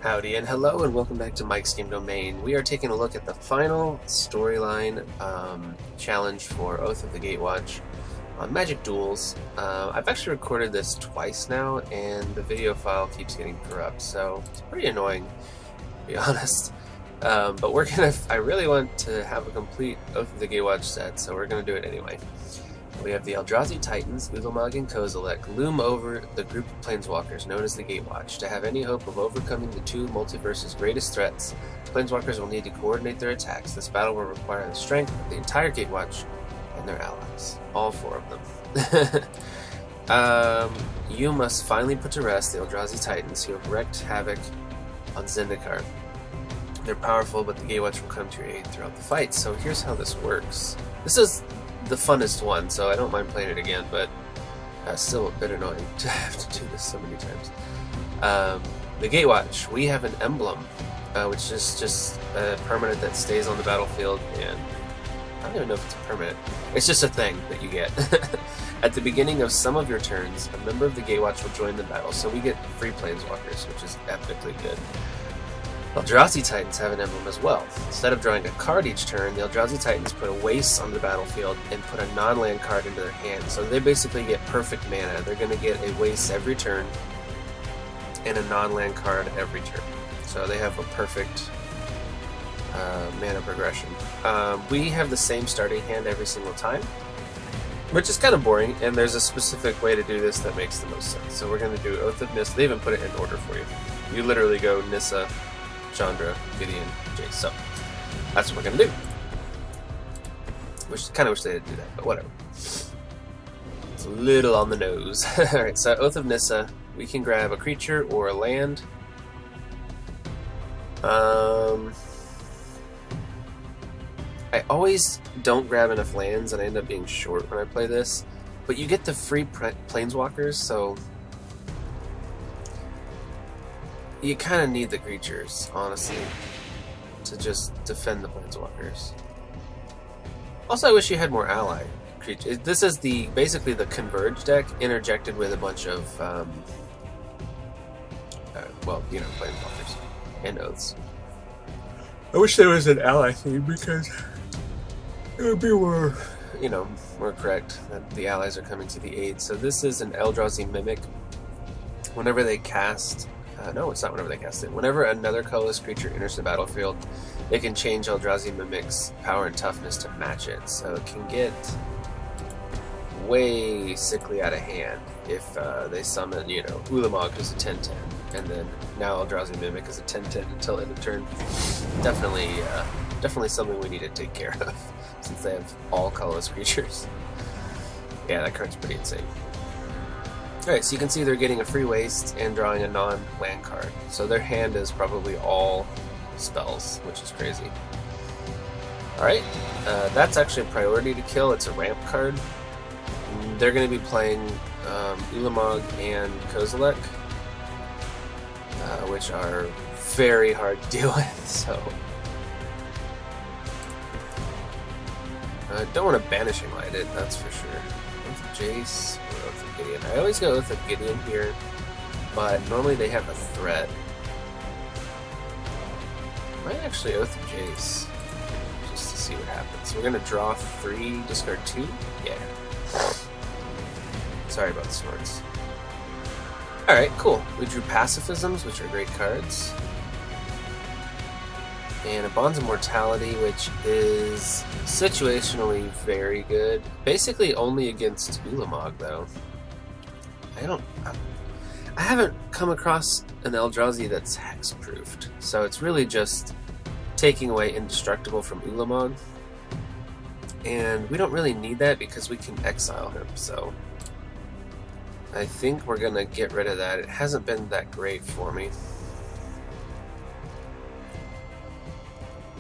Howdy and hello and welcome back to Mike's Game Domain. We are taking a look at the final storyline challenge for Oath of the Gatewatch on Magic Duels. I've actually recorded this twice now and the video file keeps getting corrupt, so it's pretty annoying, to be honest. But I really want to have a complete Oath of the Gatewatch set, so we're going to do it anyway. We have the Eldrazi Titans, Ulamog and Kozilek, loom over the group of planeswalkers known as the Gatewatch. To have any hope of overcoming the two multiverse's greatest threats, planeswalkers will need to coordinate their attacks. This battle will require the strength of the entire Gatewatch and their allies. All four of them. You must finally put to rest the Eldrazi Titans who have wreaked havoc on Zendikar. They're powerful, but the Gatewatch will come to your aid throughout the fight. So here's how this works. This is the funnest one, so I don't mind playing it again, but still a bit annoying to have to do this so many times. The Gatewatch, we have an emblem, which is just a permanent that stays on the battlefield, and I don't even know if it's a permanent. It's just a thing that you get. At the beginning of some of your turns, a member of the Gatewatch will join the battle, so we get free planeswalkers, which is epically good. Eldrazi Titans have an emblem as well. Instead of drawing a card each turn, the Eldrazi Titans put a waste on the battlefield and put a non-land card into their hand. So they basically get perfect mana. They're going to get a waste every turn and a non-land card every turn. So they have a perfect mana progression. We have the same starting hand every single time, which is kind of boring, and there's a specific way to do this that makes the most sense. So we're going to do Oath of Nissa. They even put it in order for you. You literally go Nissa, Chandra, Gideon, Jace. So that's what we're gonna do. Kind of wish they didn't do that, but whatever. It's a little on the nose. Alright, so Oath of Nissa, we can grab a creature or a land. I always don't grab enough lands and I end up being short when I play this, but you get the free planeswalkers, so you kind of need the creatures, honestly, to just defend the planeswalkers. Also, I wish you had more ally creatures. This is basically the Converge deck interjected with a bunch of, planeswalkers and oaths. I wish there was an ally theme because it would be more correct that the allies are coming to the aid. So this is an Eldrazi Mimic. Whenever they cast... no, it's not whenever they cast it. Whenever another colorless creature enters the battlefield, they can change Eldrazi Mimic's power and toughness to match it. So it can get way sickly out of hand if they summon, Ulamog, who's a 10/10, and then now Eldrazi Mimic is a 10/10 until end of turn. Definitely something we need to take care of, since they have all colorless creatures. Yeah, that card's pretty insane. Alright, so you can see they're getting a free waste and drawing a non-land card. So their hand is probably all spells, which is crazy. Alright, that's actually a priority to kill. It's a ramp card. They're going to be playing Ulamog and Kozilek, which are very hard to deal with, so... don't want to Banishing Light it, that's for sure. Jace or Oath of Gideon. I always go Oath of Gideon here, but normally they have a threat. Might actually Oath of Jace, just to see what happens. We're gonna draw 3, discard 2? Yeah. Sorry about the swords. Alright, cool. We drew Pacifisms, which are great cards. And a Bonds of Mortality, which is situationally very good. Basically only against Ulamog, though. I haven't come across an Eldrazi that's hexproofed, so it's really just taking away Indestructible from Ulamog. And we don't really need that because we can exile him, so I think we're gonna get rid of that. It hasn't been that great for me.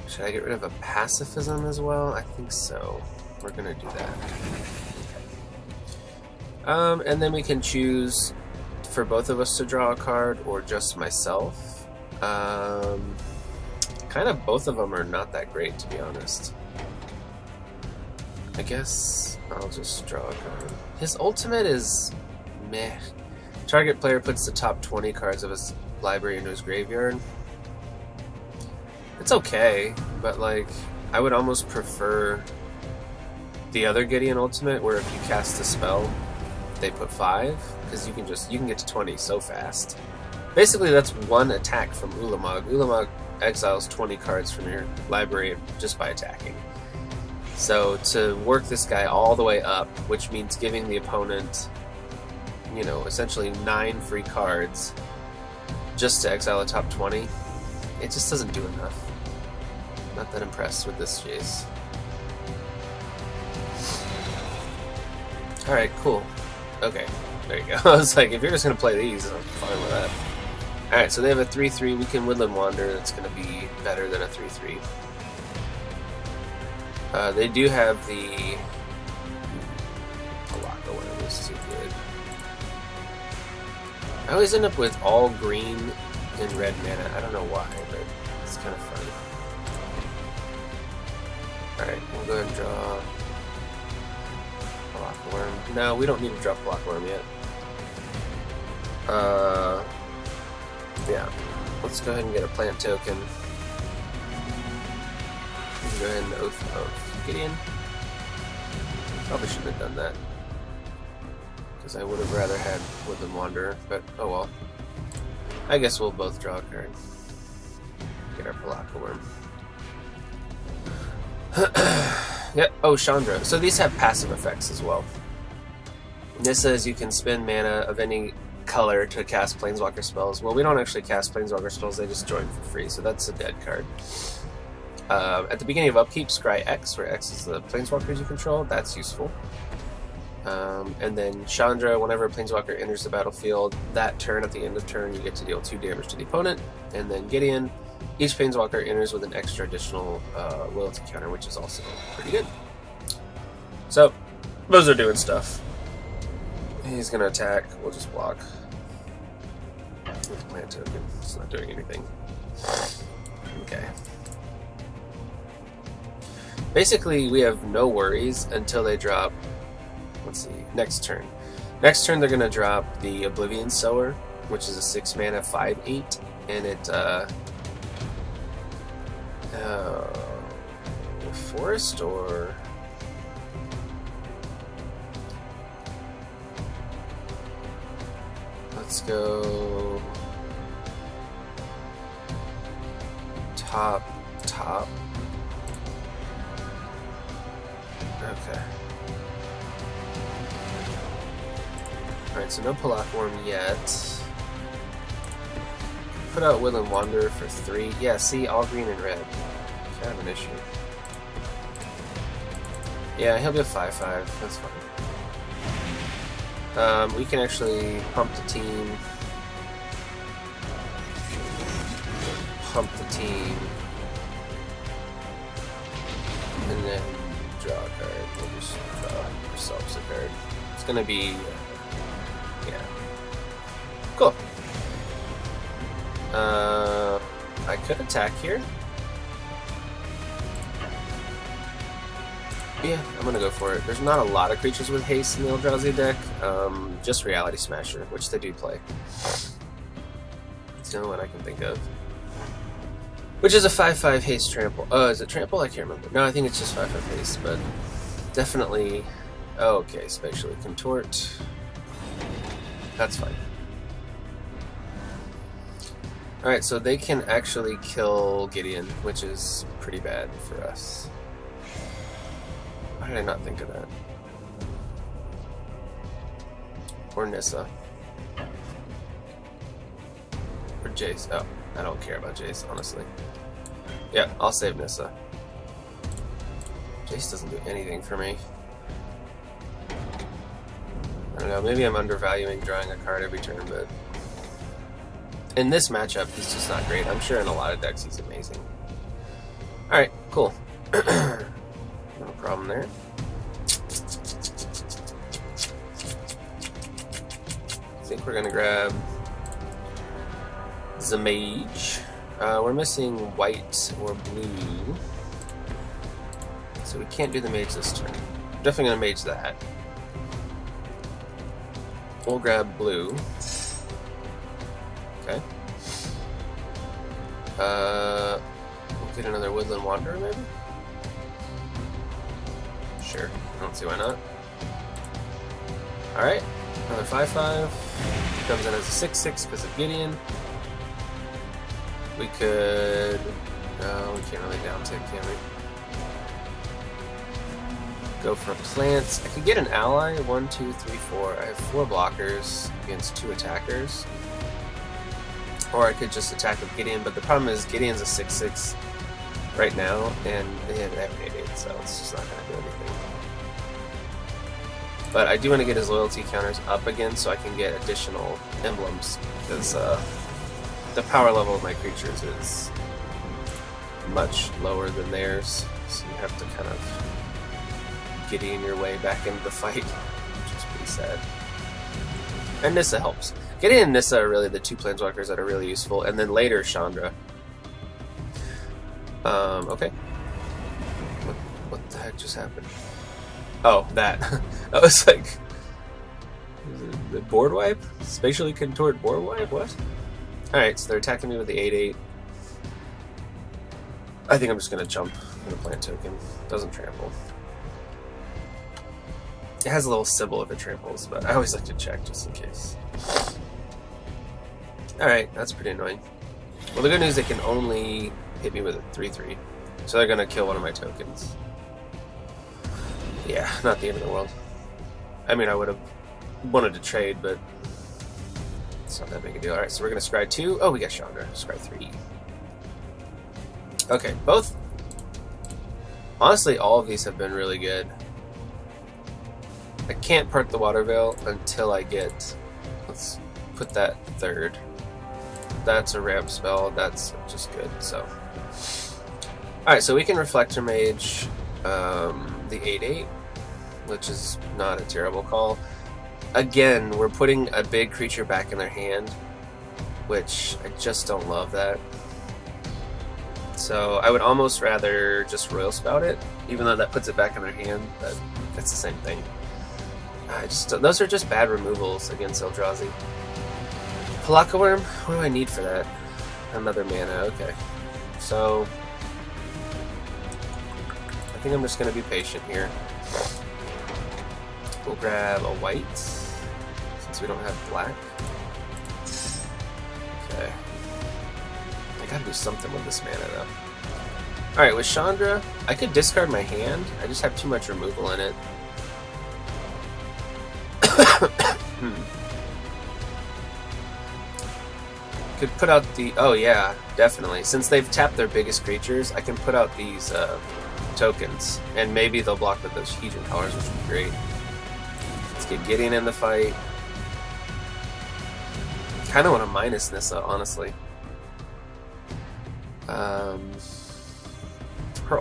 Should I get rid of a Pacifism as well? I think so. We're gonna do that. And then we can choose for both of us to draw a card or just myself. Kind of both of them are not that great, to be honest. I guess I'll just draw a card. His ultimate is meh. Target player puts the top 20 cards of his library into his graveyard. It's okay, but like, I would almost prefer the other Gideon Ultimate, where if you cast a spell, they put 5, because you can get to 20 so fast. Basically, that's one attack from Ulamog. Ulamog exiles 20 cards from your library just by attacking. So to work this guy all the way up, which means giving the opponent, you know, essentially 9 free cards just to exile a top 20, it just doesn't do enough. Not that impressed with this Jace. Alright, cool. Okay, there you go. I was like, if you're just going to play these, I'm fine with that. Alright, so they have a 3-3 Weekend Woodland Wander that's going to be better than a 3-3. They do have the Palaka one, is too good. I always end up with all green and red mana. I don't know why, but it's kind of funny. Alright, we'll go ahead and draw Palaka Worm. No, we don't need to draw Palaka Worm yet. Yeah. Let's go ahead and get a plant token. Go ahead and Oath of Gideon. Probably shouldn't have done that, because I would have rather had Woodland Wanderer, but oh well. I guess we'll both draw a card. Get our Palaka Worm. Yep. Oh, Chandra. So these have passive effects as well. This says you can spend mana of any color to cast Planeswalker spells. Well, we don't actually cast Planeswalker spells, they just join for free, so that's a dead card. At the beginning of upkeep, scry X, where X is the Planeswalkers you control. That's useful. And then Chandra, whenever a Planeswalker enters the battlefield, that turn at the end of turn, you get to deal 2 damage to the opponent. And then Gideon, each Planeswalker enters with an extra additional loyalty counter, which is also pretty good. So, those are doing stuff. He's going to attack. We'll just block. With the plant token. It's not doing anything. Okay. Basically, we have no worries until they drop, let's see, next turn. Next turn, they're going to drop the Oblivion Sower, which is a 6 mana 5/8, and it, forest or... Let's go... Top. Okay. Alright, so no Palaka Worm yet. Put out Woodland Wanderer for 3. Yeah, see, all green and red. Kind of an issue. Yeah, he'll be a 5/5. That's fine. We can actually pump the team. And then draw a card. We'll just draw ourselves a card. It's gonna be, yeah, cool. I could attack here. Yeah, I'm gonna go for it. There's not a lot of creatures with haste in the Eldrazi deck. Just Reality Smasher, which they do play. It's the only one I can think of. Which is a 5/5 haste trample. Oh, is it trample? I can't remember. No, I think it's just 5/5 haste, but definitely... Oh, okay, spatially contort. That's fine. Alright, so they can actually kill Gideon, which is pretty bad for us. Why did I not think of that? Or Nissa. Or Jace. Oh, I don't care about Jace, honestly. Yeah, I'll save Nissa. Jace doesn't do anything for me. I don't know, maybe I'm undervaluing drawing a card every turn, but... In this matchup, he's just not great. I'm sure in a lot of decks he's amazing. Alright, cool. No problem there. I think we're gonna grab the Mage. We're missing white or blue, so we can't do the Mage this turn. We're definitely gonna Mage that. We'll grab blue. Okay. We'll get another Woodland Wanderer, maybe? Sure. I don't see why not. Alright. Another 5/5. Comes in as a 6/6 because of Gideon. We could... No, we can't really downtick, can we? Go for plants. I could get an ally. 1, 2, 3, 4. I have 4 blockers against 2 attackers. Or I could just attack with Gideon, but the problem is Gideon's a 6/6 right now, and they have an 8/8, so it's just not going to do anything. But I do want to get his loyalty counters up again so I can get additional emblems, because the power level of my creatures is much lower than theirs, so you have to kind of Gideon your way back into the fight, which is pretty sad. And Nissa helps. Gideon and Nissa are really the 2 planeswalkers that are really useful, and then later Chandra. Okay. What the heck just happened? Oh, that. That was like... the board wipe? Spatially contoured board wipe? What? Alright, so they're attacking me with the 8/8. I think I'm just going to jump in the plant token. Doesn't trample. It has a little symbol if it tramples, but I always like to check just in case. Alright, that's pretty annoying. Well, the good news is they can only hit me with a 3/3. So they're going to kill one of my tokens. Yeah, not the end of the world. I mean, I would have wanted to trade, but it's not that big a deal. Alright, so we're going to scry 2. Oh, we got Chandra. Scry 3. Okay, both... Honestly, all of these have been really good. I can't perk the Water Veil until I get... Let's put that 3rd. That's a ramp spell. That's just good, so... Alright, so we can Reflector Mage the 8/8, which is not a terrible call. Again, we're putting a big creature back in their hand, which I just don't love that. So I would almost rather just Royal Spout it, even though that puts it back in their hand, but that's the same thing. Those are just bad removals against Eldrazi. Palaka Worm? What do I need for that? Another mana, okay. So I think I'm just going to be patient here. We'll grab a white, since we don't have black. Okay. I gotta do something with this mana, though. Alright, with Chandra, I could discard my hand. I just have too much removal in it. Could put out the... Oh, yeah, definitely. Since they've tapped their biggest creatures, I can put out these tokens. And maybe they'll block with those Heathen Colors, which would be great. Let's get Gideon in the fight. Kind of want to minus Nissa, honestly. Her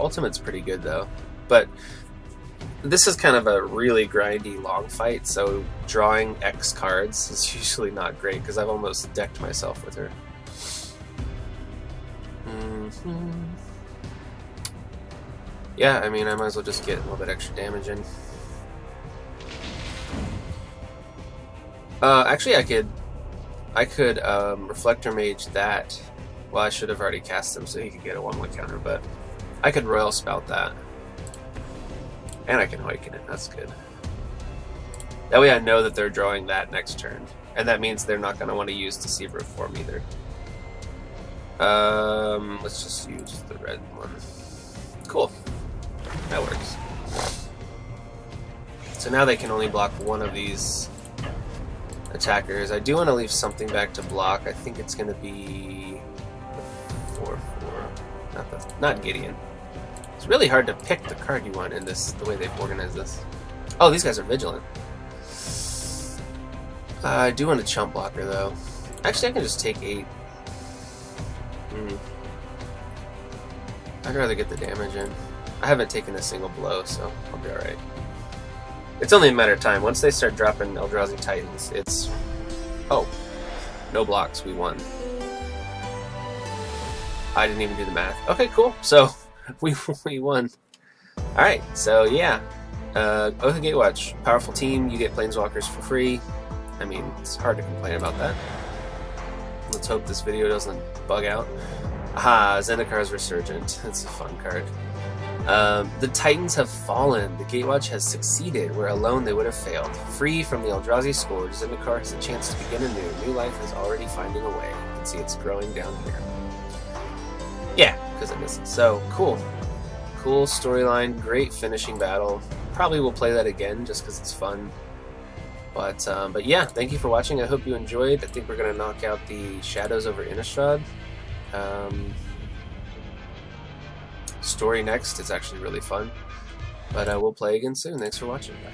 ultimate's pretty good, though. But this is kind of a really grindy long fight, so drawing X cards is usually not great, because I've almost decked myself with her. Yeah, I mean, I might as well just get a little bit extra damage in. Actually, I could Reflector Mage that. Well, I should have already cast him so he could get a 1/1 counter, but I could Royal Spout that. And I can Awaken it, that's good. That way I know that they're drawing that next turn. And that means they're not going to want to use Deceiver Form either. Let's just use the red one. Cool. That works. So now they can only block one of these attackers. I do want to leave something back to block. I think it's going to be 4/4. Not Gideon. It's really hard to pick the card you want in this, the way they've organized this. Oh, these guys are Vigilant. I do want a Chump Blocker, though. Actually, I can just take 8. I'd rather get the damage in. I haven't taken a single blow, so I'll be alright. It's only a matter of time. Once they start dropping Eldrazi Titans, it's... Oh. No blocks, we won. I didn't even do the math. Okay, cool. So, we won. Alright, so yeah. Oath of Gatewatch. Powerful team, you get Planeswalkers for free. I mean, it's hard to complain about that. Let's hope this video doesn't bug out. Aha, Zendikar's Resurgent. It's a fun card. The Titans have fallen. The Gatewatch has succeeded where alone they would have failed. Free from the Eldrazi scourge, Zendikar has a chance to begin anew. New life is already finding a way. You can see it's growing down here. Yeah, because it misses. So, cool. Cool storyline, great finishing battle. Probably will play that again just because it's fun. But yeah, thank you for watching. I hope you enjoyed. I think we're going to knock out the Shadows over Innistrad. Story next. It's actually really fun. But we'll play again soon. Thanks for watching. Bye.